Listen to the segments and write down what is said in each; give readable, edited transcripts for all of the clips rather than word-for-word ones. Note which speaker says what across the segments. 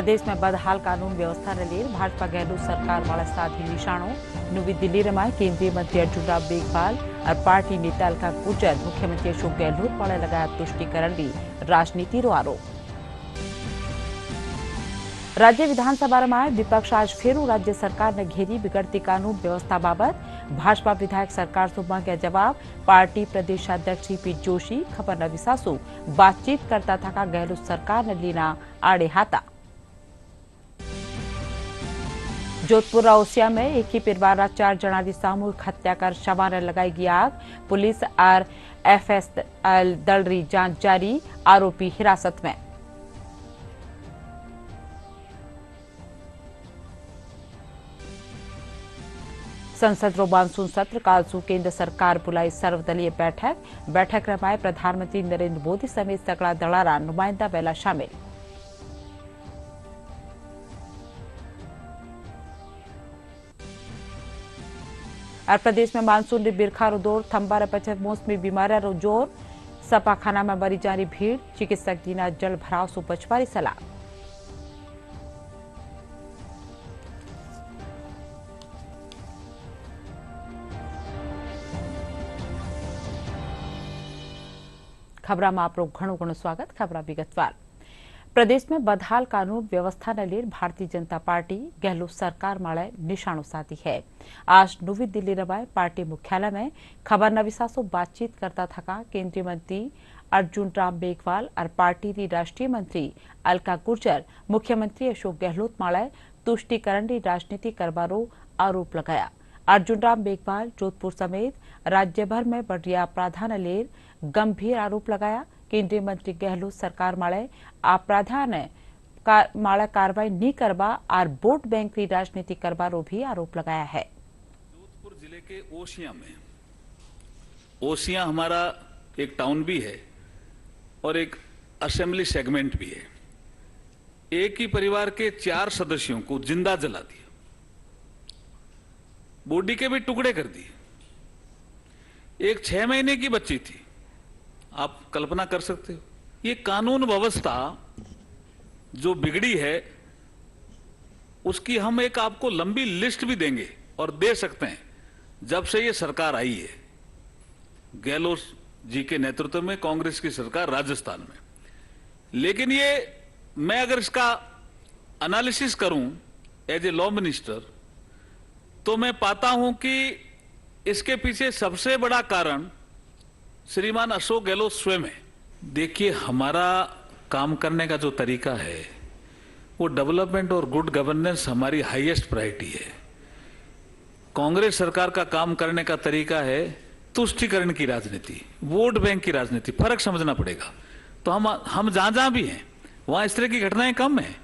Speaker 1: प्रदेश में बदहाल कानून व्यवस्था लिए भाजपा गहलोत सरकार वाला साधी निशाणो नवी दिल्ली में केंद्रीय मंत्री अर्जुन राम मेघवाल और पार्टी नेता अलका गुर्जर मुख्यमंत्री अशोक गहलोत वाले लगाया तुष्टिकरण की राजनीति रो आरोप। राज्य विधानसभा में विपक्ष आज फेरू राज्य सरकार ने घेरी बिगड़ती कानून व्यवस्था बाबत भाजपा विधायक सरकार से मांगे जवाब। पार्टी प्रदेशाध्यक्ष सीपी जोशी खबर न विसासु बातचीत करता था गहलोत सरकार ने लीना आड़े हाथा। जोधपुर ओसिया में एक ही परिवार 4 जना की सामूहिक हत्या कर शवा ने लगाई गई आग। पुलिस और एफएसएल दल री जांच जारी, आरोपी हिरासत में। संसद रो मानसून सत्र कालसू केंद्र सरकार बुलाई सर्वदलीय बैठक रमाए प्रधानमंत्री नरेंद्र मोदी समेत सगला दलारा नुमाइंदा वेला शामिल। और प्रदेश में मानसून री बिरखा रो दौर थंबा रे पछे मौसमी बीमारी रो जोर। सपाखाना में मरी जारी भीड़, चिकित्सक दीना जल भराव सु बचवारी सलाह। खबरा में आपरो घणो घणो स्वागत। खबरा विगतवार। प्रदेश में बदहाल कानून व्यवस्था ने लिए भारतीय जनता पार्टी गहलोत सरकार माळे निशानो साधी है। आज नवी दिल्ली रवाए पार्टी मुख्यालय में खबर नविसासो बातचीत करता था केंद्रीय मंत्री अर्जुन राम मेघवाल और पार्टी की राष्ट्रीय मंत्री अलका गुर्जर मुख्यमंत्री अशोक गहलोत माळे तुष्टिकरण की राजनीति करवारो आरोप लगाया। अर्जुन राम मेघवाल जोधपुर समेत राज्य भर में बढ़िया अपराधा ले गंभीर आरोप लगाया। केंद्रीय मंत्री गहलोत सरकार माळे अपराधा ने माळे कार्रवाई नहीं करवा और वोट बैंक की राजनीति करवारो भी आरोप लगाया है।
Speaker 2: जोधपुर जिले के ओसिया में, ओसिया हमारा एक टाउन भी है और एक असेंबली सेगमेंट भी है। एक ही परिवार के 4 सदस्यों को जिंदा जला दिया, बॉडी के भी टुकड़े कर दिए। एक 6 महीने की बच्ची थी। आप कल्पना कर सकते हो ये कानून व्यवस्था जो बिगड़ी है उसकी हम एक आपको लंबी लिस्ट भी देंगे और दे सकते हैं जब से ये सरकार आई है गहलोत जी के नेतृत्व में कांग्रेस की सरकार राजस्थान में। लेकिन ये मैं अगर इसका एनालिसिस करूं एज ए लॉ मिनिस्टर तो मैं पाता हूं कि इसके पीछे सबसे बड़ा कारण श्रीमान अशोक गहलोत स्वयं है। देखिए, हमारा काम करने का जो तरीका है वो डेवलपमेंट और गुड गवर्नेंस हमारी हाईएस्ट प्रायोरिटी है। कांग्रेस सरकार का काम करने का तरीका है तुष्टिकरण की राजनीति, वोट बैंक की राजनीति। फर्क समझना पड़ेगा। तो हम जहां जहां भी हैं वहां इस तरह की घटनाएं कम है।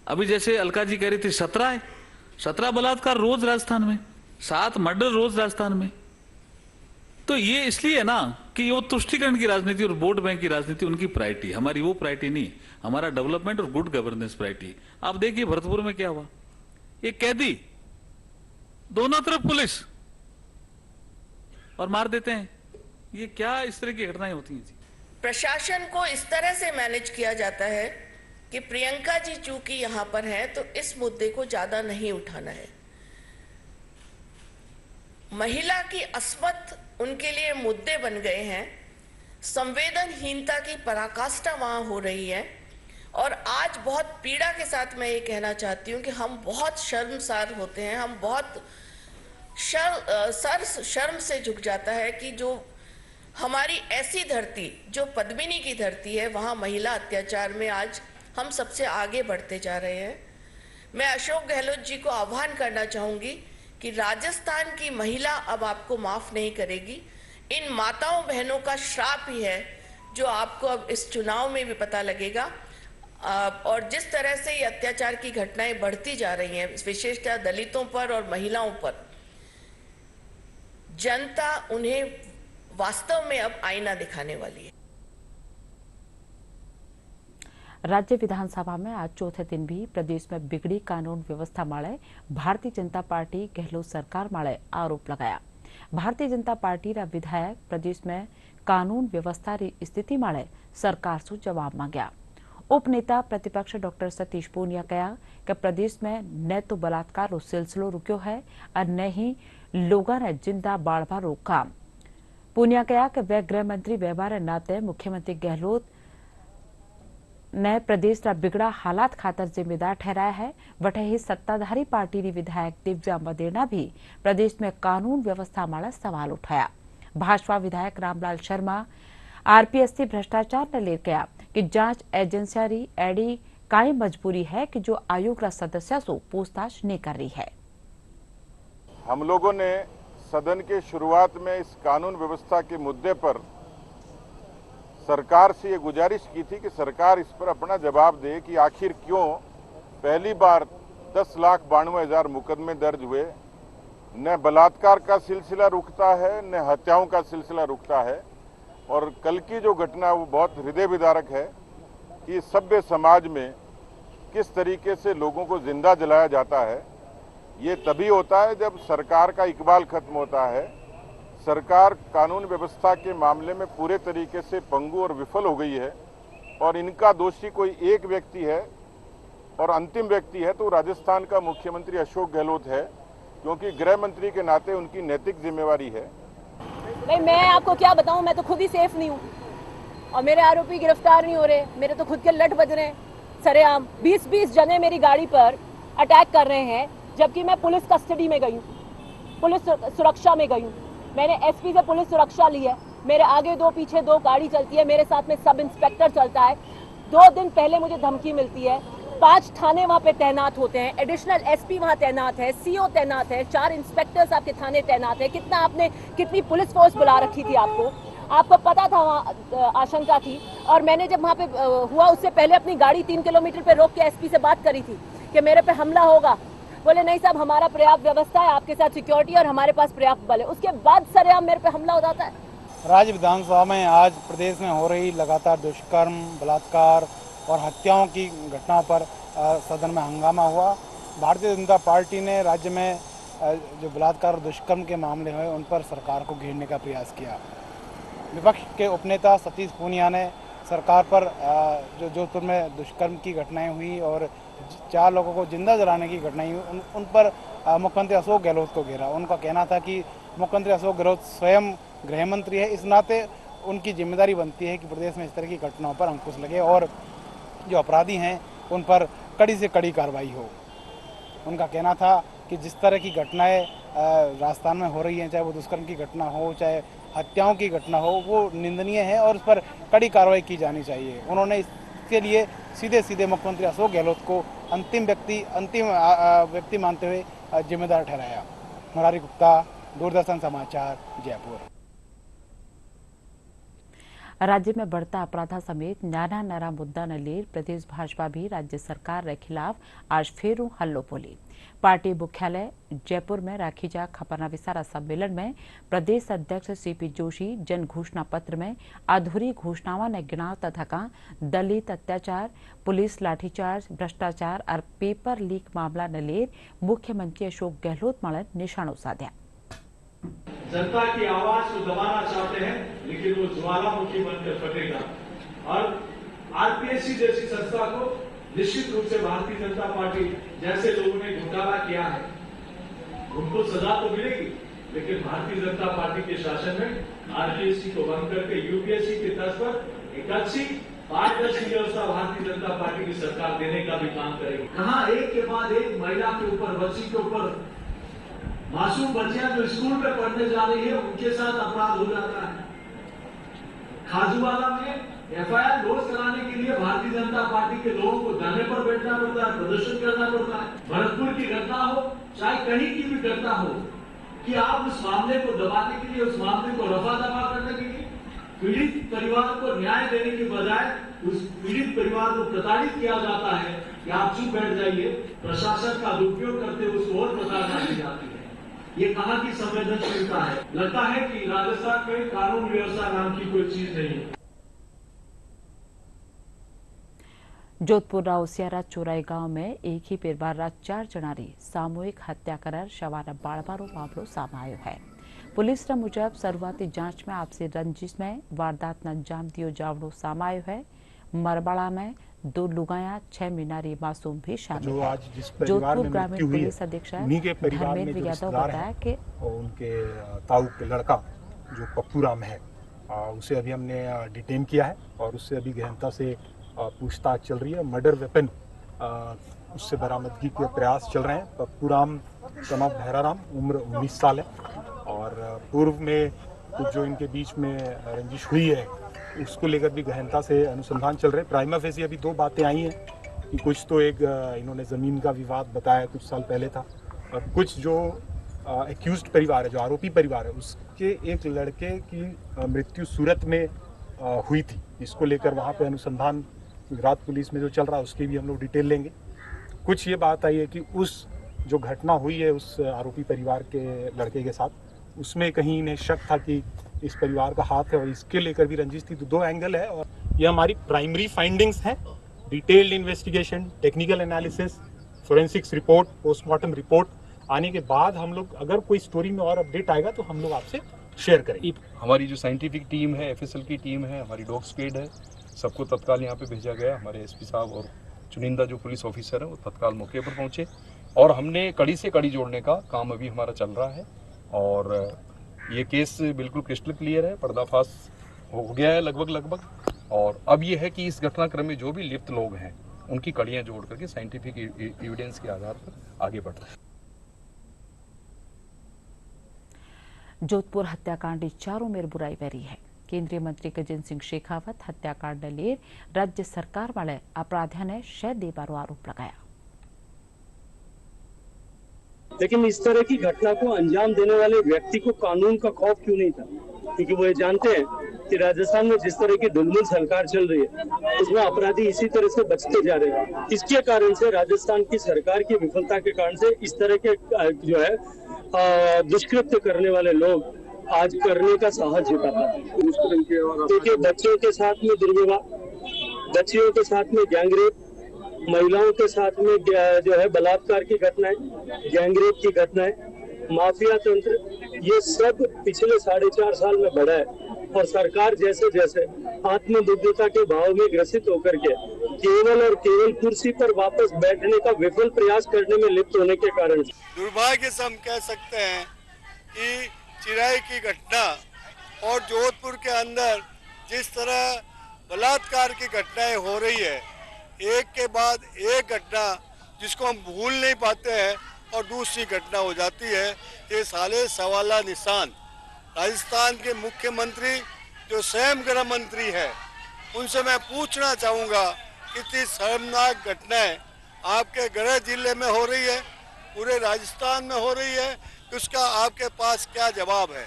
Speaker 2: अभी जैसे अलका जी कह रही थी 17 बलात्कार रोज राजस्थान में, 7 मर्डर रोज राजस्थान में। तो ये इसलिए ना कि वो तुष्टिकरण की राजनीति और वोट बैंक की राजनीति उनकी प्रायोरिटी, हमारी वो प्रायोरिटी नहीं। हमारा डेवलपमेंट और गुड गवर्नेंस प्रायोरिटी। आप देखिए भरतपुर में क्या हुआ, एक कैदी दोनों तरफ पुलिस और मार देते हैं। ये क्या इस तरह की घटनाएं होती हैं जी?
Speaker 3: प्रशासन को इस तरह से मैनेज किया जाता है कि प्रियंका जी चूंकि यहां पर हैं तो इस मुद्दे को ज्यादा नहीं उठाना है। महिला की अस्मत उनके लिए मुद्दे बन गए हैं। संवेदनहीनता की पराकाष्ठा वहां हो रही है। और आज बहुत पीड़ा के साथ मैं ये कहना चाहती हूँ कि हम बहुत शर्मसार होते हैं। हम बहुत शर्म से झुक जाता है कि जो हमारी ऐसी धरती जो पद्मिनी की धरती है वहां महिला अत्याचार में आज हम सबसे आगे बढ़ते जा रहे हैं। मैं अशोक गहलोत जी को आह्वान करना चाहूंगी कि राजस्थान की महिला अब आपको माफ नहीं करेगी। इन माताओं बहनों का श्राप ही है जो आपको अब इस चुनाव में भी पता लगेगा। और जिस तरह से ये अत्याचार की घटनाएं बढ़ती जा रही हैं, विशेषतः दलितों पर और महिलाओं पर, जनता उन्हें वास्तव में अब आईना दिखाने वाली है।
Speaker 1: राज्य विधानसभा में आज चौथे दिन भी प्रदेश में बिगड़ी कानून व्यवस्था माळे भारतीय जनता पार्टी गहलोत सरकार माळे आरोप लगाया। भारतीय जनता पार्टी रा विधायक प्रदेश में कानून व्यवस्था री स्थिति माळे सरकार से जवाब मांग्या। उपनेता प्रतिपक्ष डॉक्टर सतीश पूनिया कहा कि प्रदेश में न तो बलात्कार रो सिलसिलो रुक्यो है और न ही लोगों ने जिंदा बाड़वा रो काम। पूनिया कहा कि वे गृह मंत्री व्यवहार नाते मुख्यमंत्री गहलोत ने प्रदेश का बिगड़ा हालात खातर जिम्मेदार ठहराया है। वटे ही सत्ताधारी पार्टी की विधायक दिव्या मदेरणा भी प्रदेश में कानून व्यवस्था मारे सवाल उठाया। भाजपा विधायक रामलाल शर्मा आरपीएससी भ्रष्टाचार ने ले गया कि जांच एजेंसियां री एडी काई मजबूरी है कि जो आयोग का सदस्य से पूछताछ नहीं कर रही है।
Speaker 4: हम लोगों ने सदन के शुरुआत में इस कानून व्यवस्था के मुद्दे पर सरकार से ये गुजारिश की थी कि सरकार इस पर अपना जवाब दे कि आखिर क्यों पहली बार 10,92,000 मुकदमे दर्ज हुए, न बलात्कार का सिलसिला रुकता है न हत्याओं का सिलसिला रुकता है। और कल की जो घटना वो बहुत हृदय विदारक है कि सभ्य समाज में किस तरीके से लोगों को जिंदा जलाया जाता है। ये तभी होता है जब सरकार का इकबाल खत्म होता है। सरकार कानून व्यवस्था के मामले में पूरे तरीके से पंगु और विफल हो गई है और इनका दोषी कोई एक व्यक्ति है और अंतिम व्यक्ति है तो राजस्थान का मुख्यमंत्री अशोक गहलोत है, क्योंकि गृह मंत्री के नाते उनकी नैतिक जिम्मेवारी है।
Speaker 5: भाई मैं आपको क्या बताऊं, मैं तो खुद ही सेफ नहीं हूं और मेरे आरोपी गिरफ्तार नहीं हो रहे। मेरे तो खुद के लट बज रहे हैं सरेआम। 20-20 जने मेरी गाड़ी पर अटैक कर रहे हैं, जबकि मैं पुलिस कस्टडी में गई हूँ, पुलिस सुरक्षा में गई हूँ। मैंने एसपी से पुलिस सुरक्षा ली है। मेरे आगे 2 पीछे 2 गाड़ी चलती है, मेरे साथ में सब इंस्पेक्टर चलता है। 2 दिन पहले मुझे धमकी मिलती है। 5 थाने वहाँ पे तैनात होते हैं, एडिशनल एसपी वहाँ तैनात है, सीओ तैनात है, 4 इंस्पेक्टर्स आपके थाने तैनात है। कितनी पुलिस फोर्स बुला रखी थी आपको पता था वहाँ आशंका थी। और मैंने जब वहाँ पे हुआ उससे पहले अपनी गाड़ी 3 किलोमीटर पे रोक के एसपी से बात करी थी कि मेरे पे हमला होगा। बोले नहीं साहब, हमारा पर्याप्त व्यवस्था है, आपके साथ सिक्योरिटी और हमारे पास पर्याप्त बल है। उसके बाद सरेआम मेरे पे हमला हो जाता है।
Speaker 6: राज्य विधानसभा में आज प्रदेश में हो रही लगातार दुष्कर्म, बलात्कार और हत्याओं की घटनाओं पर सदन में हंगामा हुआ। भारतीय जनता पार्टी ने राज्य में जो बलात्कार और दुष्कर्म के मामले हुए उन पर सरकार को घेरने का प्रयास किया। विपक्ष के उपनेता सतीश पूनिया ने सरकार पर जो जोधपुर में दुष्कर्म की घटनाएं हुई और 4 लोगों को जिंदा जलाने की घटनाएं हुई उन पर मुख्यमंत्री अशोक गहलोत को घेरा। उनका कहना था कि मुख्यमंत्री अशोक गहलोत स्वयं गृह मंत्री है, इस नाते उनकी जिम्मेदारी बनती है कि प्रदेश में इस तरह की घटनाओं पर अंकुश लगे और जो अपराधी हैं उन पर कड़ी से कड़ी कार्रवाई हो। उनका कहना था कि जिस तरह की घटनाएं राजस्थान में हो रही हैं, चाहे वो दुष्कर्म की घटना हो चाहे हत्याओं की घटना हो, वो निंदनीय है और उस पर कड़ी कार्रवाई की जानी चाहिए। उन्होंने इसके लिए सीधे मुख्यमंत्री अशोक गहलोत को अंतिम व्यक्ति मानते हुए जिम्मेदार ठहराया। मुरारी गुप्ता, दूरदर्शन समाचार, जयपुर।
Speaker 1: राज्य में बढ़ता अपराधा समेत नाना मुद्दा न ले प्रदेश भाजपा भी राज्य सरकार के खिलाफ आज फेरू हल्लो बोली। पार्टी मुख्यालय जयपुर में राखी जा खपरना विसारा सम्मेलन में प्रदेश अध्यक्ष सीपी जोशी जन घोषणा पत्र में अधूरी घोषणाओं ने गिनाव तथा का दलित अत्याचार, पुलिस लाठीचार्ज, भ्रष्टाचार और पेपर लीक मामला न ले मुख्यमंत्री अशोक गहलोत मारे निशानों साधा।
Speaker 7: जनता की आवाज को दबाना चाहते हैं, लेकिन वो ज्वालामुखी बनकर फटेगा। और आरपीएससी जैसी संस्था को निश्चित रूप से भारतीय जनता पार्टी जैसे लोगों ने घोटाला किया है उनको सजा तो मिलेगी, लेकिन भारतीय जनता पार्टी के शासन में आरपीएससी को बंद करके यूपीएससी के तर्ज पर एक अच्छी पारदर्शी व्यवस्था भारतीय जनता पार्टी की सरकार देने का भी काम करेगी। कहाँ एक के बाद एक महिला के ऊपर, बच्ची के ऊपर, मासूम बच्चियां जो स्कूल में पढ़ने जा रही है उनके साथ अपराध हो जाता है। खाजूवाला में एफआईआर लॉन्च कराने के लिए भारतीय जनता पार्टी के लोगों को धरने पर बैठना पड़ता है, प्रदर्शन करना पड़ता है। भरतपुर की घटना हो चाहे कहीं की भी घटना हो, कि आप उस मामले को दबाने के लिए, उस मामले को रफा दफा करने के लिए पीड़ित परिवार को न्याय देने की बजाय उस पीड़ित परिवार को प्रताड़ित किया जाता है कि आप चुप बैठ जाइए। प्रशासन का दुरुपयोग करते हुए उसको और प्रताड़ना की जाती है। ये कहाँ की संवेदनशीलता है? लगता है कि राजस्थान में कानून व्यवस्था नाम की कोई चीज नहीं है।
Speaker 1: जोधपुर राउसियारा चोराई गांव में एक ही परिवार रात 4 जणारी सामूहिक हत्या कर शवाना बाळवारो मामलो सामे आयो है। पुलिस मुजब शुरुआती जांच में आपसी रंजिश में वारदात ने अंजाम दियो जावड़ो सामे आयो है। मरबड़ा में 2 लुगाया 6 मीनारी मासूम भी शामिल
Speaker 8: जो
Speaker 1: है।
Speaker 8: आज जिस परिवार
Speaker 1: जोधपुर
Speaker 8: में
Speaker 1: ग्रामीण
Speaker 8: मृत्यु हुई
Speaker 1: पुलिस
Speaker 8: है,
Speaker 1: अधीक्षक
Speaker 8: उन्हीं के परिवार में
Speaker 1: धर्मेंद्र
Speaker 8: जो
Speaker 1: यादव
Speaker 8: रिश्तेदार
Speaker 1: बताया
Speaker 8: हैं
Speaker 1: कि
Speaker 8: और उनके ताऊ के लड़का जो पप्पू राम है, उसे अभी हमने डिटेन किया है और उससे अभी गहनता से पूछताछ चल रही है। मर्डर वेपन उससे बरामदगी के प्रयास चल रहे हैं। पप्पू राम सन ऑफ भैराराम, उम्र 19 साल है और पूर्व में कुछ जो इनके बीच में रंजिश हुई है उसको लेकर भी गहनता से अनुसंधान चल रहे हैं। प्राइमा फेसी अभी 2 बातें आई हैं कि कुछ तो एक इन्होंने ज़मीन का विवाद बताया कुछ साल पहले था, और कुछ जो एक्यूज्ड परिवार है, जो आरोपी परिवार है, उसके एक लड़के की मृत्यु सूरत में हुई थी। इसको लेकर वहाँ पे अनुसंधान गुजरात पुलिस में जो चल रहा है उसकी भी हम लोग डिटेल लेंगे। कुछ ये बात आई है कि उस जो घटना हुई है उस आरोपी परिवार के लड़के के साथ, उसमें कहीं इन्हें शक था कि इस परिवार का हाथ है और इसके लेकर भी रंजिश थी। तो 2 एंगल है और ये हमारी प्राइमरी फाइंडिंग्स हैं। Detailed investigation, technical analysis, forensics report, postmortem report आने के बाद हम लोग अगर कोई स्टोरी में और अपडेट आएगा तो हम लोग आपसे शेयर करेंगे।
Speaker 9: हमारी जो साइंटिफिक टीम है, एफएसएल की टीम है, हमारी डॉग स्क्वाड है, सबको तत्काल यहाँ पे भेजा गया। हमारे एसपी साहब और चुनिंदा जो पुलिस ऑफिसर हैं वो तत्काल मौके पर पहुँचे और हमने कड़ी से कड़ी जोड़ने का काम अभी हमारा चल रहा है और ये केस बिल्कुल क्रिस्टल क्लियर है, पर्दाफाश हो गया है लगभग। और अब ये है कि इस घटनाक्रम में जो भी लिप्त लोग हैं उनकी कड़ियाँ जोड़ करके साइंटिफिक एविडेंस के आधार पर आगे बढ़ रहे हैं।
Speaker 1: जोधपुर हत्याकांड चारों मेर बुराई बरी है। केंद्रीय मंत्री गजेंद्र सिंह शेखावत हत्याकांड ले राज्य सरकार वाले अपराधियों शह देबारो आरोप लगाया।
Speaker 10: लेकिन इस तरह की घटना को अंजाम देने वाले व्यक्ति को कानून का खौफ क्यों नहीं था? क्योंकि वो ये जानते हैं कि राजस्थान में जिस तरह की दुलमुल सरकार चल रही है उसमें अपराधी इसी तरह से बचते जा रहे हैं। इसके कारण से राजस्थान की सरकार की विफलता के कारण से इस तरह के जो है दुष्कृत्य करने वाले लोग आज करने का साहस जुटा पाते हैं। देखिए, बच्चों के साथ में दुर्व्यवहार, बच्चियों के साथ में गैंगरेप, महिलाओं के साथ में जो है बलात्कार की घटनाएं, गैंगरेप की घटनाएं, माफिया तंत्र, ये सब पिछले 4.5 साल में बढ़ा है और सरकार जैसे जैसे आत्मदुग्धता के भाव में ग्रसित होकर के केवल और केवल कुर्सी पर वापस बैठने का विफल प्रयास करने में लिप्त होने के कारण
Speaker 11: दुर्भाग्य से हम कह सकते हैं कि चिराई की घटना और जोधपुर के अंदर जिस तरह बलात्कार की घटनाएं हो रही है, एक के बाद एक घटना जिसको हम भूल नहीं पाते हैं और दूसरी घटना हो जाती है, ये साले सवाला निशान। राजस्थान के मुख्यमंत्री जो स्वयं गृह मंत्री है उनसे मैं पूछना चाहूँगा, इतनी शर्मनाक घटनाएं आपके गृह जिले में हो रही है, पूरे राजस्थान में हो रही है, तो उसका आपके पास क्या जवाब है?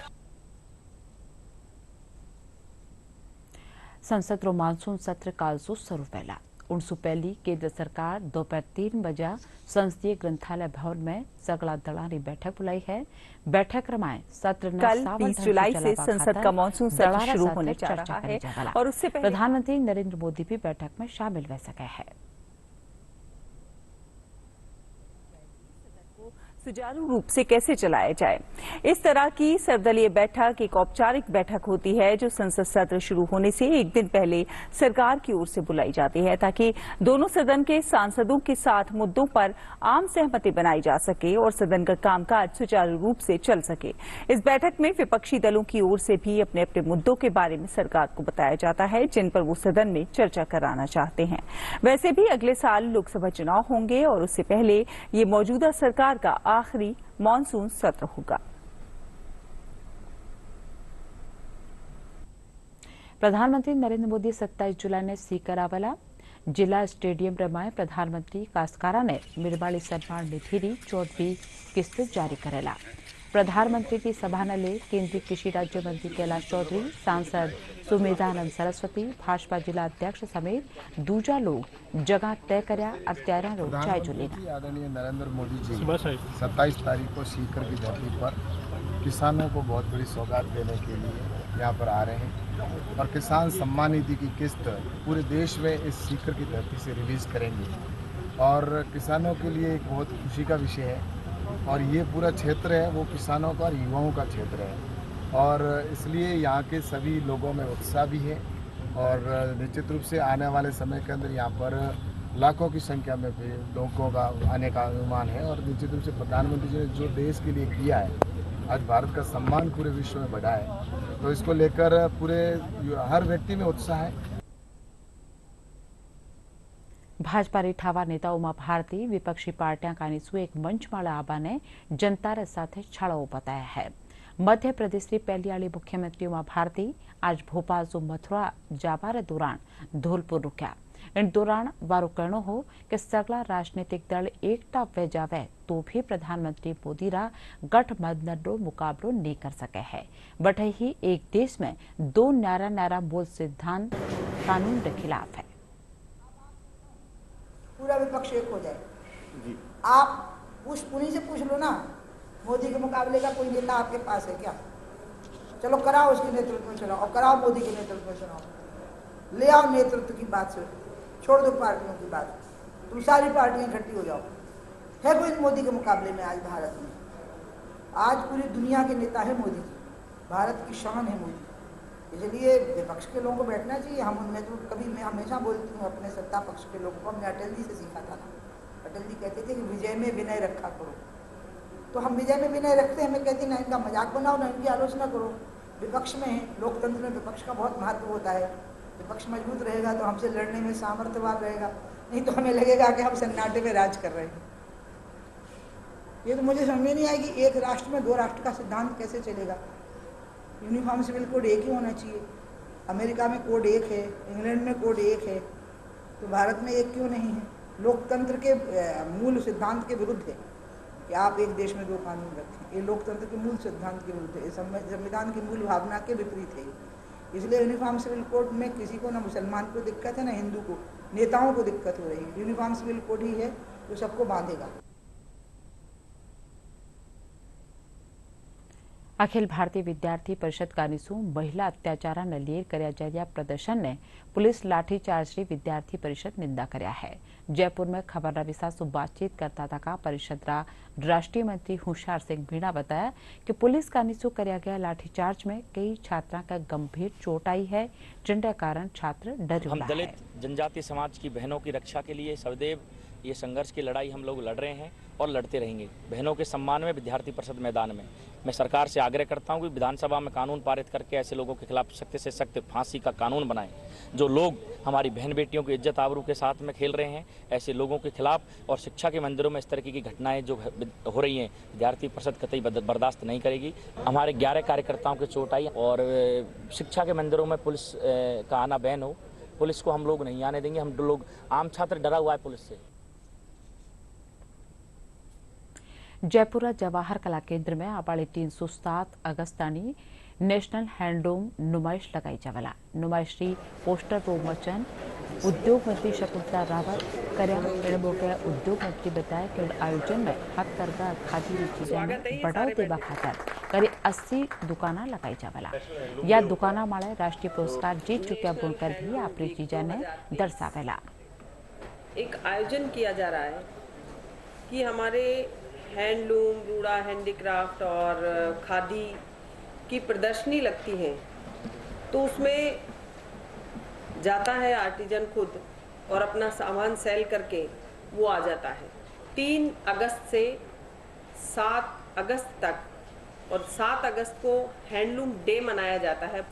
Speaker 1: संसद रो मानसून सत्र काल सो शुरू पहला 19 केंद्र सरकार दोपहर 3 बजे संसदीय ग्रंथालय भवन में सगला दड़ा की बैठक बुलाई है। बैठक रमाए सत्र
Speaker 12: कल 20 जुलाई से संसद का मानसून सत्र शुरू होने जा रहा है और उससे पहले
Speaker 1: प्रधानमंत्री नरेंद्र मोदी भी बैठक में शामिल रह सके है।
Speaker 12: सुचारू रूप से कैसे चलाया जाए, इस तरह की सर्वदलीय बैठक एक औपचारिक बैठक होती है जो संसद सत्र शुरू होने से एक दिन पहले सरकार की ओर से बुलाई जाती है ताकि दोनों सदन के सांसदों के साथ मुद्दों पर आम सहमति बनाई जा सके और सदन का कामकाज सुचारू रूप से चल सके। इस बैठक में विपक्षी दलों की ओर से भी अपने अपने मुद्दों के बारे में सरकार को बताया जाता है जिन पर वो सदन में चर्चा कराना चाहते हैं। वैसे भी अगले साल लोकसभा चुनाव होंगे और उससे पहले ये मौजूदा सरकार का आखिरी मानसून सत्र होगा।
Speaker 1: प्रधानमंत्री नरेंद्र मोदी 27 जुलाई ने सीकरावाला जिला स्टेडियम रमाए प्रधानमंत्री कास्कारा ने मिरबाड़ी सम्मान निधि री 14वीं किस्त जारी करेला। प्रधानमंत्री की सभा ने ले केंद्रीय कृषि राज्य मंत्री कैलाश चौधरी, सांसद सुमेधानंद सरस्वती, भाजपा जिला अध्यक्ष समेत दूजा लोग जगह तय करया अत्यारा रो जायजो लेना।
Speaker 13: आदरणीय नरेंद्र मोदी जी 27 तारीख को सीकर की धरती पर किसानों को बहुत बड़ी सौगात देने के लिए यहाँ पर आ रहे हैं और किसान सम्मान निधि की किस्त पूरे देश में इस सीकर की धरती से रिलीज करेंगे और किसानों के लिए एक बहुत खुशी का विषय है और ये पूरा क्षेत्र है वो किसानों का और युवाओं का क्षेत्र है और इसलिए यहाँ के सभी लोगों में उत्साह भी है और निश्चित रूप से आने वाले समय के अंदर यहाँ पर लाखों की संख्या में भी लोगों का आने का अनुमान है। और निश्चित रूप से प्रधानमंत्री जी ने जो देश के लिए किया है, आज भारत का सम्मान पूरे विश्व में बढ़ा है, तो इसको लेकर पूरे हर व्यक्ति में उत्साह है।
Speaker 1: भाजपा રીઠાવા નેતા ઉમા ભારતી વિપક્ષી પાર્ટિयां કાનીસુ એક મંચમાળા આબાને જનતારે સાથે છાળો बताया है। मध्य प्रदेश की पहली वाली मुख्यमंत्री उमा भारती आज भोपाल से मथुरा जाबारे दौरान धौलपुर रुक्या। इन दौरान वारो कहनो हो कि सगला राजनीतिक दल एकता वे जावे तो भी प्रधानमंत्री मोदी रा गठबंधन रो मुकाबलो नहीं कर सके है। बटे ही एक देश में दो न्यारा न्यारा मूल सिद्धांत कानून के खिलाफ है।
Speaker 14: पूरा विपक्ष एक हो जाए जी। आप उन्हीं से पूछ लो ना, मोदी के मुकाबले का कोई नेता आपके पास है क्या? चलो कराओ उसके नेतृत्व में चुनाव और कराओ मोदी के नेतृत्व में चुनाव, ले आओ नेतृत्व की बात से, छोड़ दो पार्टियों की बात, तुम सारी पार्टियां इकट्ठी हो जाओ। है कोई मोदी के मुकाबले में आज भारत में? आज पूरी दुनिया के नेता है मोदी जी, भारत की शान है मोदी। इसलिए विपक्ष के लोगों को बैठना चाहिए। हम उनमें तो कभी मैं हमेशा बोलती हूँ अपने सत्ता पक्ष के लोगों को, हमने अटल जी से सीखा था ना। अटल जी कहते थे कि विजय में विनय रखा करो, तो हम विजय में विनय रखते हैं। मैं कहती ना इनका मजाक बनाओ ना इनकी आलोचना करो। विपक्ष में है, लोकतंत्र में विपक्ष का बहुत महत्व होता है। विपक्ष मजबूत रहेगा तो हमसे लड़ने में सामर्थ्यवान रहेगा, नहीं तो हमें लगेगा कि हम सन्नाटे में राज कर रहे हैं। ये तो मुझे समझ में नहीं आएगी, एक राष्ट्र में दो राष्ट्र का सिद्धांत कैसे चलेगा? यूनिफॉर्म सिविल कोड एक ही होना चाहिए। अमेरिका में कोड एक है, इंग्लैंड में कोड एक है, तो भारत में एक क्यों नहीं है? लोकतंत्र के मूल सिद्धांत के विरुद्ध है कि आप एक देश में दो कानून रखें। ये लोकतंत्र के मूल सिद्धांत के विरुद्ध है, संविधान की मूल भावना के विपरीत है। इसलिए यूनिफॉर्म सिविल कोड में किसी को ना मुसलमान को दिक्कत है ना हिंदू को, नेताओं को दिक्कत हो रही है। यूनिफॉर्म सिविल कोड ही है जो सबको बांधेगा।
Speaker 1: अखिल भारतीय विद्यार्थी परिषद कानीसू महिला अत्याचार ने लीर कर्या जाया प्रदर्शन ने पुलिस लाठीचार्ज की विद्यार्थी परिषद निंदा कर्या है। जयपुर में खबर रविसा से बातचीत करता था परिषद रा राष्ट्रीय मंत्री होशियार सिंह मीणा बताया कि पुलिस कानीसू कर्या गया लाठीचार्ज में कई छात्रा का गंभीर चोट आई है, जिनके कारण छात्र डर
Speaker 15: हम दलित जनजातीय समाज की बहनों की रक्षा के लिए सदैव ये संघर्ष की लड़ाई हम लोग लड़ रहे हैं और लड़ते रहेंगे। बहनों के सम्मान में विद्यार्थी परिषद मैदान में मैं सरकार से आग्रह करता हूं कि विधानसभा में कानून पारित करके ऐसे लोगों के खिलाफ सख्त से सख्त फांसी का कानून बनाएं। जो लोग हमारी बहन बेटियों की इज्जत आबरू के साथ में खेल रहे हैं, ऐसे लोगों के खिलाफ और शिक्षा के मंदिरों में इस तरह की घटनाएं जो हो रही हैं, विद्यार्थी परिषद कतई बर्दाश्त नहीं करेगी। हमारे 11 कार्यकर्ताओं की चोट आई और शिक्षा के मंदिरों में पुलिस का आना बैन हो, पुलिस को हम लोग नहीं आने देंगे। हम लोग आम छात्र डरा हुआ है पुलिस से।
Speaker 1: जयपुर जवाहर कला केंद्र में आबाड़ी 307 अगस्तानी नेशनल हैंडलूम नुमाइश लगाई जावला। नुमाइश की पोस्टर प्रोमोशन उद्योग मंत्री शकुंतला रावत कर्या। उद्योग मंत्री बताया कि आयोजन में हथकरघा खादी चीजों में बढ़ाव देवा खातर करीब 80 दुकाना लगाई जावला। या दुकाना माळे राष्ट्रीय पुरस्कार जीत चुक्या बुनकर भी आपरी चीजा ने दर्शावेला।
Speaker 16: एक आयोजन किया जा रहा है कि हमारे हैंडलूम, रूड़ा, हैंडीक्राफ्ट और खादी की प्रदर्शनी लगती है, तो उसमें जाता है आर्टिजन खुद और अपना सामान सेल करके वो आ जाता है। 3 अगस्त से 7 अगस्त तक और 7 अगस्त को हैंडलूम डे मनाया जाता है।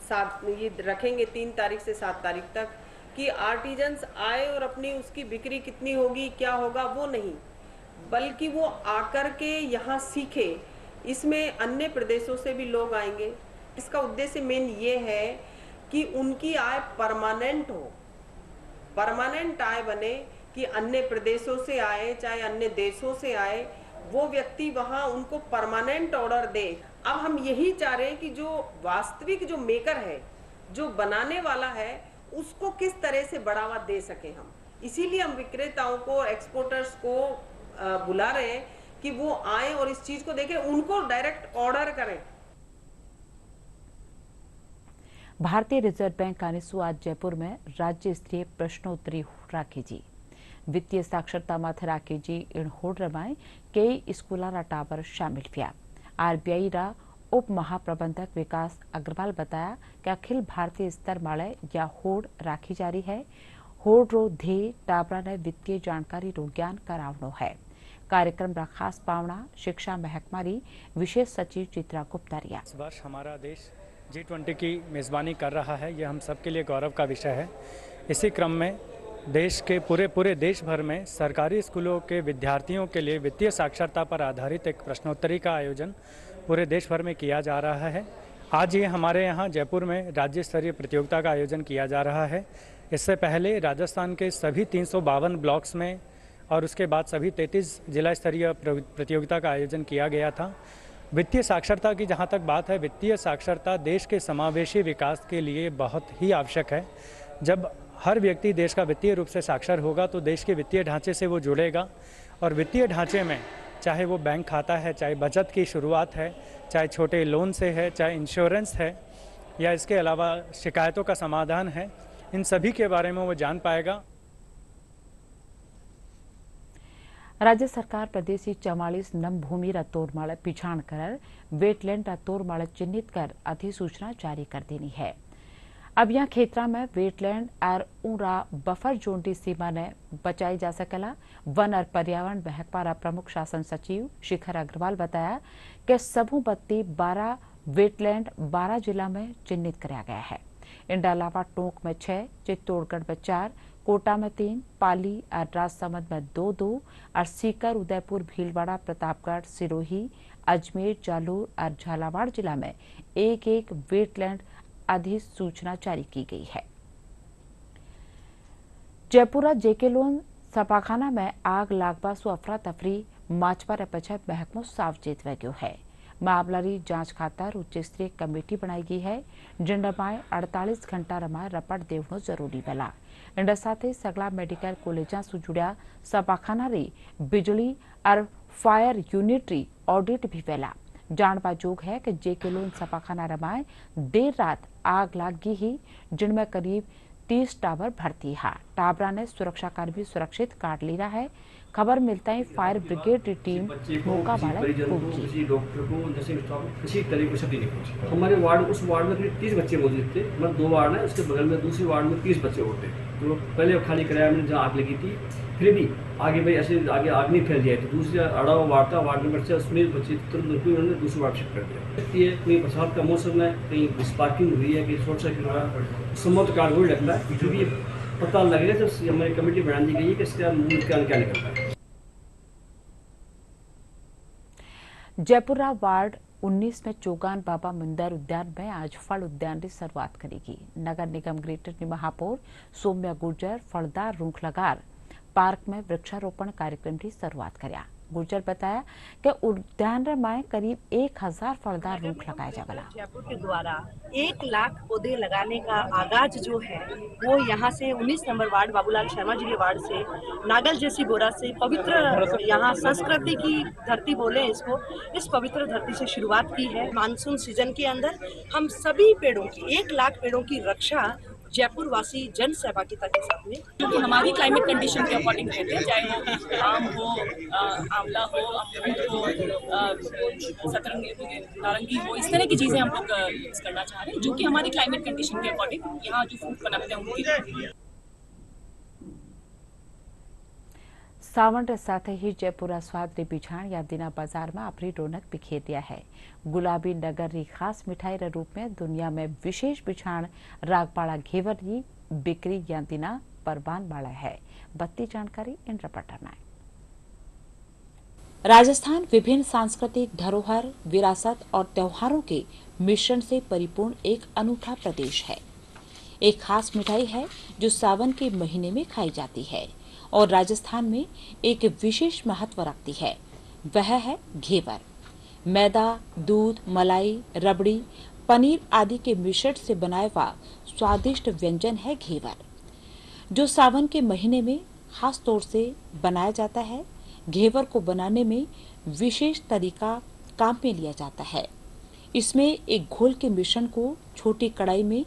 Speaker 16: ये रखेंगे 3 तारीख से 7 तारीख तक कि आर्टिजन्स आए और अपनी उसकी बिक्री कितनी होगी, क्या होगा, वो नहीं, बल्कि वो आकर के यहाँ सीखे। इसमें अन्य प्रदेशों से भी लोग आएंगे। इसका उद्देश्य मेन ये है कि उनकी आय परमानेंट हो, परमानेंट आय बने, कि अन्य प्रदेशों से आए चाहे अन्य देशों से आए, वो व्यक्ति वहाँ उनको परमानेंट ऑर्डर दे। अब हम यही चाह रहे हैं कि जो वास्तविक जो मेकर है, जो बनाने वाला है, उसको किस तरह से बढ़ावा दे सके हम। इसीलिए हम विक्रेताओं को, एक्सपोर्टर्स को बुला रहे हैं कि वो आए और इस चीज को देखें, उनको डायरेक्ट ऑर्डर करें।
Speaker 1: भारतीय रिजर्व बैंक कानीसू आज जयपुर में राज्य स्तरीय प्रश्नोत्तरी राखी जी। वित्तीय साक्षरता माथे राखी जी इन होड़ रमाए कई स्कूला रा टावर शामिल किया। आरबीआई रा उप महाप्रबंधक विकास अग्रवाल बताया कि अखिल भारतीय स्तर माळे या होड़ राखी जा रही है। होड़ रो ध्येय टाबरा ने वित्तीय जानकारी रो ज्ञान करावनो है। कार्यक्रम रा खास पावना शिक्षा महकमारी विशेष सचिव चित्रा गुप्ता रिया।
Speaker 17: इस वर्ष हमारा देश G20 की मेज़बानी कर रहा है, यह हम सबके लिए गौरव का विषय है। इसी क्रम में देश के पूरे देश भर में सरकारी स्कूलों के विद्यार्थियों के लिए वित्तीय साक्षरता पर आधारित एक प्रश्नोत्तरी का आयोजन पूरे देश भर में किया जा रहा है। आज ये हमारे यहाँ जयपुर में राज्य स्तरीय प्रतियोगिता का आयोजन किया जा रहा है। इससे पहले राजस्थान के सभी 352 ब्लॉक्स में और उसके बाद सभी 33 जिला स्तरीय प्रतियोगिता का आयोजन किया गया था। वित्तीय साक्षरता की जहाँ तक बात है, वित्तीय साक्षरता देश के समावेशी विकास के लिए बहुत ही आवश्यक है। जब हर व्यक्ति देश का वित्तीय रूप से साक्षर होगा तो देश के वित्तीय ढांचे से वो जुड़ेगा, और वित्तीय ढांचे में चाहे वो बैंक खाता है, चाहे बचत की शुरुआत है, चाहे छोटे लोन से है, चाहे इंश्योरेंस है, या इसके अलावा शिकायतों का समाधान है, इन सभी के बारे में वो जान पाएगा।
Speaker 1: राज्य सरकार प्रदेशी 44 नम भूमि रा तोड़माड़ पिछाण कर वेटलैंड रा तोड़माड़ चिन्हित कर अधिसूचना जारी कर देनी है। अब यहाँ खेतरा में वेटलैंड और ऊरा बफर जोन की सीमा ने बचाई जा सकेला। वन और पर्यावरण महकमा प्रमुख शासन सचिव शिखर अग्रवाल बताया कि सबू बत्ती 12 वेटलैंड 12 जिला में चिन्हित कराया गया है। इनके अलावा टोंक में 6, चित्तौड़गढ़ में 4, कोटा में 3, पाली और राजसमंद में 2-2 और सीकर, उदयपुर, भीलवाड़ा, प्रतापगढ़, सिरोही, अजमेर, जालोर और झालावाड़ जिला में 1-1 वेटलैंड अधिसूचना जारी की गई है। जयपुरा जेके लोन छापाखाना में आग लागबा सु अफरा तफरी माचपा पछे महकमो सावचेत वह है। मामला री जांच खातर उच्च स्तरीय कमेटी बनाई गई है, जिन माए 48 घंटा रमाए रपट देवनो जरूरी वेला। इन साथ सगला मेडिकल कॉलेजा सु जुड़ा छापाखाना री बिजली और फायर यूनिट री ऑडिट भी वेला। जानवा जोग है कि जेके लोन छापाखाना रमाए देर रात आग लागी ही, जिनमें करीब 30 टावर भर्ती है। टावरा ने सुरक्षा कर्मी सुरक्षित काट लिया है। खबर मिलता है फायर ब्रिगेड की टीम मौका वाला पहुंची।
Speaker 18: डॉक्टर को किसी तरीके से क्षति नहीं पहुंची। हमारे वार्ड उस वार्ड में 30 बच्चे मौजूद थे, मतलब 2 वार्ड है, उसके बगल में दूसरी वार्ड में 30 बच्चे होते। तो पहले खाली कराया मैंने जहाँ आग लगी थी, फिर भी आगे भाई ऐसे आगे आग नहीं फैल जाए, तो दूसरा अड़ा हुआ वार्ड था, वार्ड नंबर 6, उसमें बच्चे तुरंत उन्होंने दूसरी वार्ड शिफ्ट कर दिया। कहीं बरसात का मौसम है, कहीं स्पार्किंग हुई है, कहीं शॉर्ट सर्किट हुआ, संभवतः कारगर लगता है, क्योंकि पता लगेगा जब हमारी कमेटी बना दी गई है कि इसका क्या निकलता है।
Speaker 1: जयपुरा वार्ड 19 में चौगान बाबा मंदिर उद्यान में आज फल उद्यान की शुरुआत करेगी। नगर निगम ग्रेटर की महापौर सौम्या गुर्जर फलदार रूख लगार पार्क में वृक्षारोपण कार्यक्रम की शुरुआत कराया। गुर्जर बताया कि उद्यान में करीब 1000 फलदार रूख लगाया जाएगा।
Speaker 19: जयपुर के द्वारा 1 लाख पौधे लगाने का आगाज जो है वो यहाँ से 19 नंबर वार्ड बाबूलाल शर्मा जी के वार्ड से नागल जैसी बोरा से पवित्र, यहाँ संस्कृति की धरती बोले इसको, इस पवित्र धरती से शुरुआत की है। मानसून सीजन के अंदर हम सभी पेड़ों की 1 लाख पेड़ों की रक्षा जयपुर वासी जन सहभागिता के साथ में,
Speaker 20: क्योंकि हमारी क्लाइमेट कंडीशन के अकॉर्डिंग रहते हैं, चाहे वो आम हो, आंवला हो, अमरूद हो, सतरंगी नारंगी हो, इस तरह की चीजें हम लोग करना चाह रहे हैं, जो कि हमारी क्लाइमेट कंडीशन के अकॉर्डिंग यहाँ जो फ्रूट बनाते हैं उनकी।
Speaker 1: सावन के साथ ही जयपुरा स्वाद रे बिछाण या दिना बाजार में अपनी रौनक बिखेर दिया है। गुलाबी नगर री खास मिठाई रे रूप में दुनिया में विशेष बिछाण रागपाड़ा घेवर की बिक्री या दिना परवान वाला है। बत्ती जानकारी इन रिपोर्टर में। राजस्थान विभिन्न सांस्कृतिक धरोहर, विरासत और त्योहारों के मिश्रण से परिपूर्ण एक अनूठा प्रदेश है। एक खास मिठाई है जो सावन के महीने में खाई जाती है और राजस्थान में एक विशेष महत्व रखती है, वह है घेवर। मैदा, दूध, मलाई, रबड़ी, पनीर आदि के मिश्रण से बनाया हुआ स्वादिष्ट व्यंजन है घेवर, जो सावन के महीने में खास तौर से बनाया जाता है। घेवर को बनाने में विशेष तरीका काम में लिया जाता है। इसमें एक घोल के मिश्रण को छोटी कढ़ाई में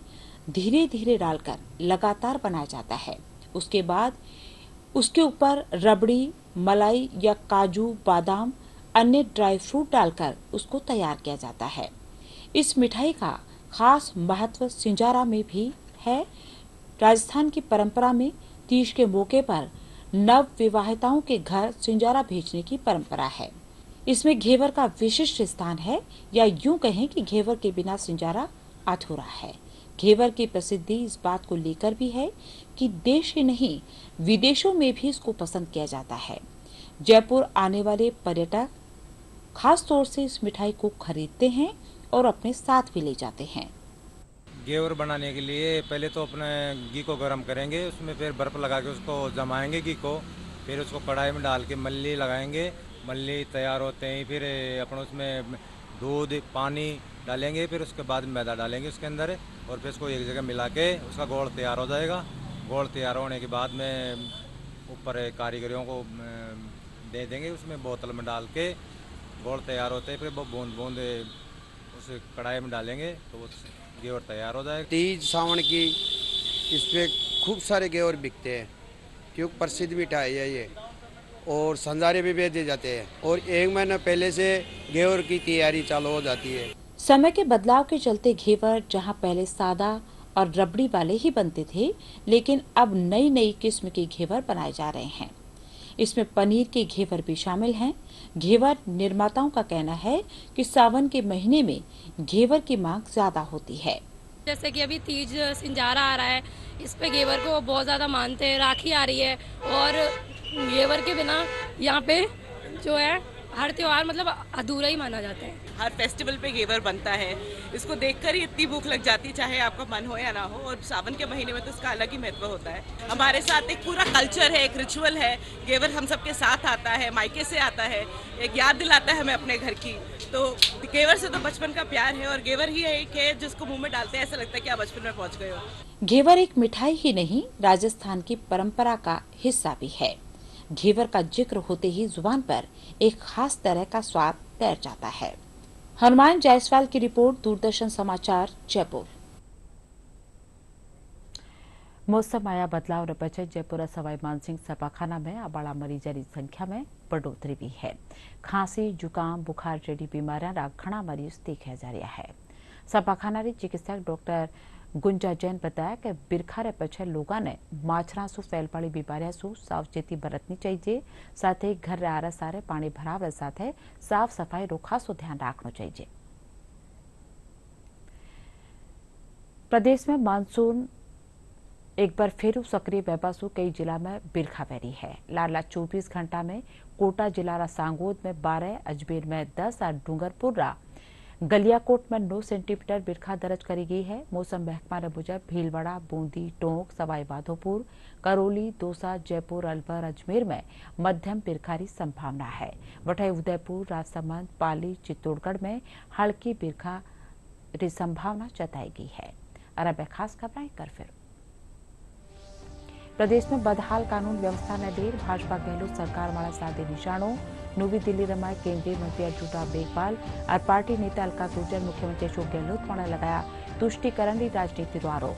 Speaker 1: धीरे धीरे डालकर लगातार बनाया जाता है। उसके बाद उसके ऊपर रबड़ी, मलाई या काजू, बादाम, अन्य ड्राई फ्रूट डालकर उसको तैयार किया जाता है। इस मिठाई का खास महत्व सिंजारा में भी है। राजस्थान की परंपरा में तीज के मौके पर नव विवाहिताओं के घर सिंजारा भेजने की परंपरा है। इसमें घेवर का विशिष्ट स्थान है, या यूं कहें कि घेवर के बिना सिंजारा अधूरा है। घेवर की प्रसिद्धि इस बात को लेकर भी है कि देश ही नहीं विदेशों में भी इसको पसंद किया जाता है। जयपुर आने वाले पर्यटक खास तौर से इस मिठाई को खरीदते हैं और अपने साथ भी ले जाते हैं।
Speaker 21: घेवर बनाने के लिए पहले तो अपने घी को गर्म करेंगे, उसमें फिर बर्फ लगा के उसको जमाएंगे घी को, फिर उसको कढ़ाई में डाल के मल्ली लगाएंगे। मल्ली तैयार होते ही फिर अपन उसमें दूध पानी डालेंगे, फिर उसके बाद मैदा डालेंगे उसके अंदर, और फिर उसको एक जगह मिला के उसका गोल तैयार हो जाएगा। गोल तैयार होने के बाद में ऊपर कारीगरों को दे देंगे, उसमें बोतल में डाल के गोल तैयार होते हैं, फिर वो बूंद बूंद उस कढ़ाई में डालेंगे तो वो घेवर तैयार हो जाएगा।
Speaker 22: तीज सावन की इस पे खूब सारे घेवर बिकते हैं, क्योंकि प्रसिद्ध मिठाई है ये, और संजारे भी बेचे जाते हैं, और 1 महीना पहले से घेवर की तैयारी चालू हो जाती है।
Speaker 1: समय के बदलाव के चलते घेवर जहां पहले सादा और रबड़ी वाले ही बनते थे, लेकिन अब नई नई किस्म के घेवर बनाए जा रहे हैं। इसमें पनीर के घेवर भी शामिल हैं। घेवर निर्माताओं का कहना है कि सावन के महीने में घेवर की मांग ज्यादा होती है।
Speaker 23: जैसे कि अभी तीज सिंजारा आ रहा है, इस पे घेवर को बहुत ज्यादा मानते हैं। राखी आ रही है, और घेवर के बिना यहाँ पे जो है हर त्योहार मतलब अधूरा ही माना जाता है।
Speaker 24: हर फेस्टिवल पे घेवर बनता है, इसको देखकर ही इतनी भूख लग जाती, चाहे आपका मन हो या ना हो। और सावन के महीने में तो इसका अलग ही महत्व होता है। हमारे साथ एक पूरा कल्चर है, एक रिचुअल है। घेवर हम सबके साथ आता है, मायके से आता है, एक याद दिलाता है हमें अपने घर की। तो घेवर से तो बचपन का प्यार है, और घेवर ही है कि जिसको मुंह में डालते हैं ऐसा लगता है कि आप बचपन में पहुंच गए हो।
Speaker 1: घेवर एक मिठाई ही नहीं, राजस्थान की परंपरा का हिस्सा भी है। घेवर का जिक्र होते ही जुबान पर एक खास तरह का स्वाद तैर जाता है। हनुमान जायसवाल की रिपोर्ट, दूरदर्शन समाचार, जयपुर। मौसम आया बदलाव र बचे जयपुर सवाई मानसिंह छापाखाना में आबाड़ा मरीजों की संख्या में बढ़ोतरी भी है। खांसी, जुकाम, बुखार जड़ी बीमारियां घना मरीज देखा जा रहा है। छापाखाना की चिकित्सक डॉक्टर गुंजा जैन बताया कि बिरखा रे पछे लोगों ने माछरा सु फैल वाली बीमारियां सु सावचेती बरतनी चाहिए। साथ ही घर आरे सारे पानी भरावे साथ साफ सफाई रो खासो ध्यान रखना चाहिए। प्रदेश में मानसून एक बार फिर सक्रिय बेबासु कई जिला में बिरखा बैरी है। लाला 24 घंटा में कोटा जिला रा सांगोद में 12, अजमेर में 10 और डूंगरपुर रा गलियाकोट में 9 सेंटीमीटर बिरखा दर्ज करी गई है। मौसम महकमा ने मुजब भीलवाड़ा, बूंदी, टोंक, सवाई माधोपुर, करौली, दौसा, जयपुर, अलवर, अजमेर में मध्यम बिरखा की संभावना है। वठाई उदयपुर, राजसमंद, पाली, चित्तौड़गढ़ में हल्की बिरखा की संभावना जताई गई है। और खास खबरें कर फिर प्रदेश में बदहाल कानून व्यवस्था ने लेर भाजपा गहलोत सरकार वाला सादे निशानों। नवी दिल्ली रमाय केंद्रीय मंत्री अर्जुन मेघवाल और पार्टी नेता अलका गुर्जर मुख्यमंत्री अशोक गहलोत पर लगाया तुष्टिकरण की राजनीति आरोप।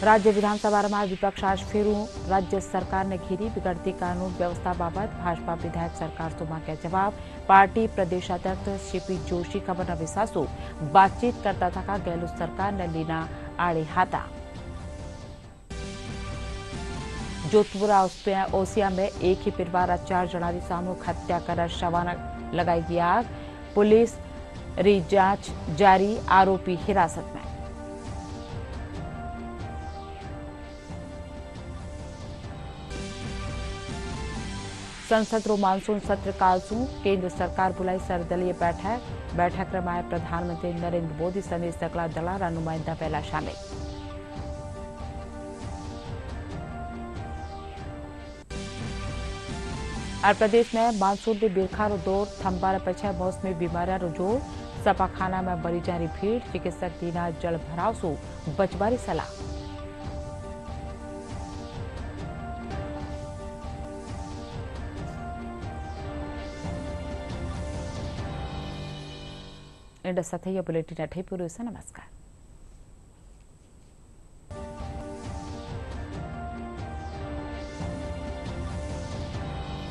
Speaker 1: राज्य विधानसभा में विपक्ष आज फेरू राज्य सरकार ने घेरी। बिगड़ती कानून व्यवस्था बाबत भाजपा विधायक सरकार तो मांगे जवाब। पार्टी प्रदेशाध्यक्ष सीपी जोशी खबर न विश्वासो बातचीत करता था गहलोत सरकार ने लेना आड़े हाथा। जोधपुर ओसिया में एक ही परिवार 4 जना की सामूहिक हत्या कर शवाना लगाई गई आग। पुलिस री जांच जारी, आरोपी हिरासत में। संसद रो मानसून सत्र कालसू केंद्र सरकार बुलाई सर्वदलीय बैठक रमाए प्रधानमंत्री नरेंद्र मोदी समेत सगला दला नुमाइंदा पहला शामिल। और प्रदेश में मानसून के बिरखा रो दौर थम्बा पछे मौसमी बीमारियां रो जोर। छापाखाना में मरीजा री भीड़, चिकित्सक दीना जल भराव सु बचवारी सलाह। इंड साथ बुलेटिन अठे पूर्व से नमस्कार।